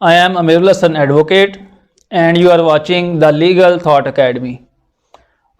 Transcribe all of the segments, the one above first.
I am Amir Hassan advocate and you are watching the Legal Thought Academy.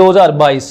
2022،